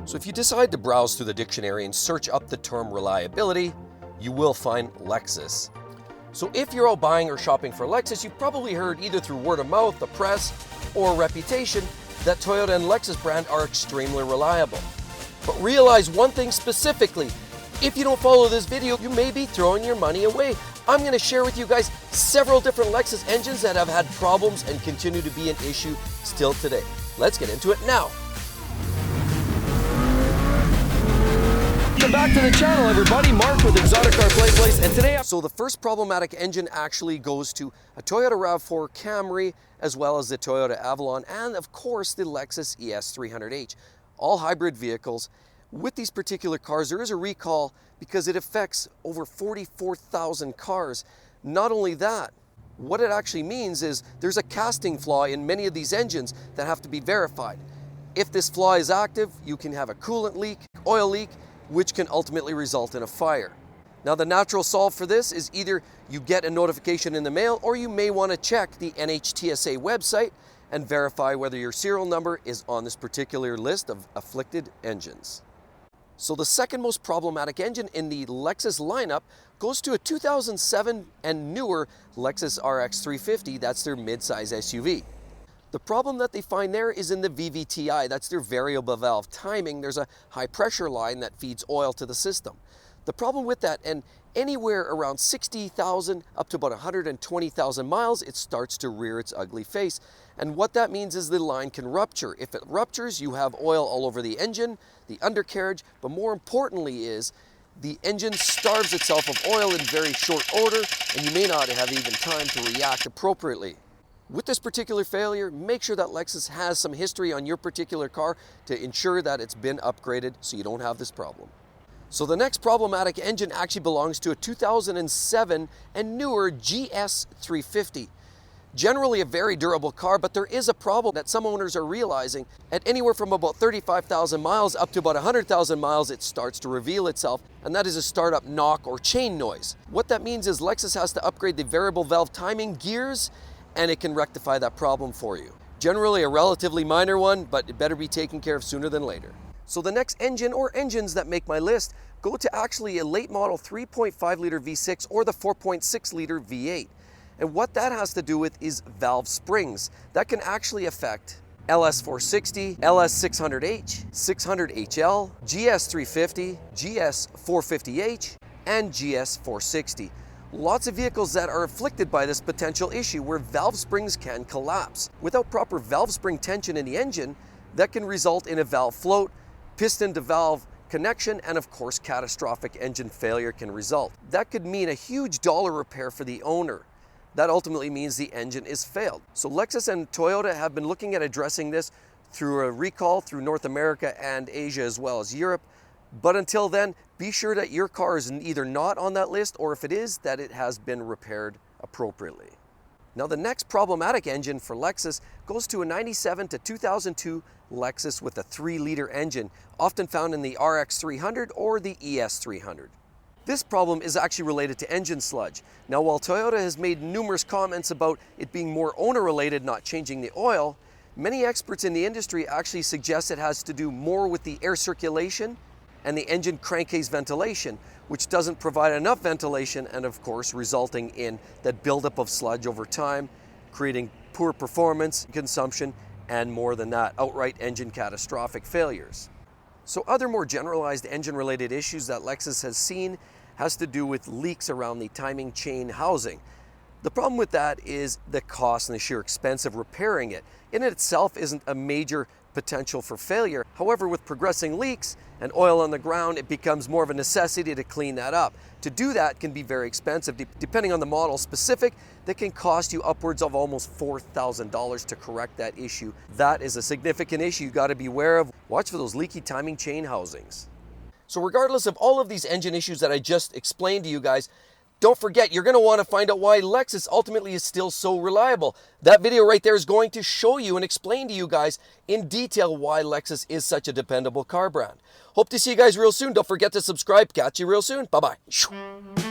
So if you decide to browse through the dictionary and search up the term reliability, you will find Lexus. So if you're out buying or shopping for Lexus, you've probably heard either through word of mouth, the press, or reputation that Toyota and Lexus brand are extremely reliable. But realize one thing specifically, if you don't follow this video, you may be throwing your money away. I'm going to share with you guys several different Lexus engines that have had problems and continue to be an issue still today. Let's get into it now. Welcome back to the channel, everybody. Mark with exoticcarplayplace, and today so the first problematic engine actually goes to a Toyota RAV4 Camry, as well as the Toyota Avalon, and of course the Lexus ES300H, all hybrid vehicles. With these particular cars, there is a recall because it affects over 44,000 cars. Not only that, what it actually means is there's a casting flaw in many of these engines that have to be verified. If this flaw is active, you can have a coolant leak, oil leak, which can ultimately result in a fire. Now, the natural solve for this is either you get a notification in the mail, or you may want to check the NHTSA website and verify whether your serial number is on this particular list of afflicted engines. So the second most problematic engine in the Lexus lineup goes to a 2007 and newer Lexus RX 350. That's their midsize SUV. The problem that they find there is in the VVTi, that's their variable valve timing. There's a high pressure line that feeds oil to the system. The problem with that, and anywhere around 60,000 up to about 120,000 miles, it starts to rear its ugly face. And what that means is the line can rupture. If it ruptures, you have oil all over the engine, the undercarriage, but more importantly is the engine starves itself of oil in very short order, and you may not have even time to react appropriately. With this particular failure, make sure that Lexus has some history on your particular car to ensure that it's been upgraded so you don't have this problem. So the next problematic engine actually belongs to a 2007 and newer GS 350. Generally a very durable car, but there is a problem that some owners are realizing. At anywhere from about 35,000 miles up to about 100,000 miles, it starts to reveal itself, and that is a startup knock or chain noise. What that means is Lexus has to upgrade the variable valve timing gears, and it can rectify that problem for you. Generally a relatively minor one, but it better be taken care of sooner than later. So the next engine or engines that make my list go to actually a late model 3.5 liter V6 or the 4.6 liter V8. And what that has to do with is valve springs. That can actually affect LS460, LS600H, 600HL, GS350, GS450H, and GS460. Lots of vehicles that are afflicted by this potential issue where valve springs can collapse. Without proper valve spring tension in the engine, that can result in a valve float, piston to valve connection, and of course catastrophic engine failure can result. That could mean a huge dollar repair for the owner. That ultimately means the engine is failed. So Lexus and Toyota have been looking at addressing this through a recall through North America and Asia as well as Europe. But until then, be sure that your car is either not on that list, or if it is, that it has been repaired appropriately. Now the next problematic engine for Lexus goes to a 97 to 2002 Lexus with a 3-liter engine, often found in the RX 300 or the ES 300. This problem is actually related to engine sludge. Now, while Toyota has made numerous comments about it being more owner-related, not changing the oil, many experts in the industry actually suggest it has to do more with the air circulation and the engine crankcase ventilation, which doesn't provide enough ventilation, and of course resulting in that buildup of sludge over time, creating poor performance, consumption, and more than that, outright engine catastrophic failures. So other more generalized engine-related issues that Lexus has seen has to do with leaks around the timing chain housing. The problem with that is the cost and the sheer expense of repairing it. In itself isn't a major potential for failure. However, with progressing leaks and oil on the ground, it becomes more of a necessity to clean that up. To do that can be very expensive. Depending on the model specific, that can cost you upwards of almost $4,000 to correct that issue. That is a significant issue you got to be aware of. Watch for those leaky timing chain housings. So regardless of all of these engine issues that I just explained to you guys, don't forget, you're going to want to find out why Lexus ultimately is still so reliable. That video right there is going to show you and explain to you guys in detail why Lexus is such a dependable car brand. Hope to see you guys real soon. Don't forget to subscribe. Catch you real soon. Bye-bye.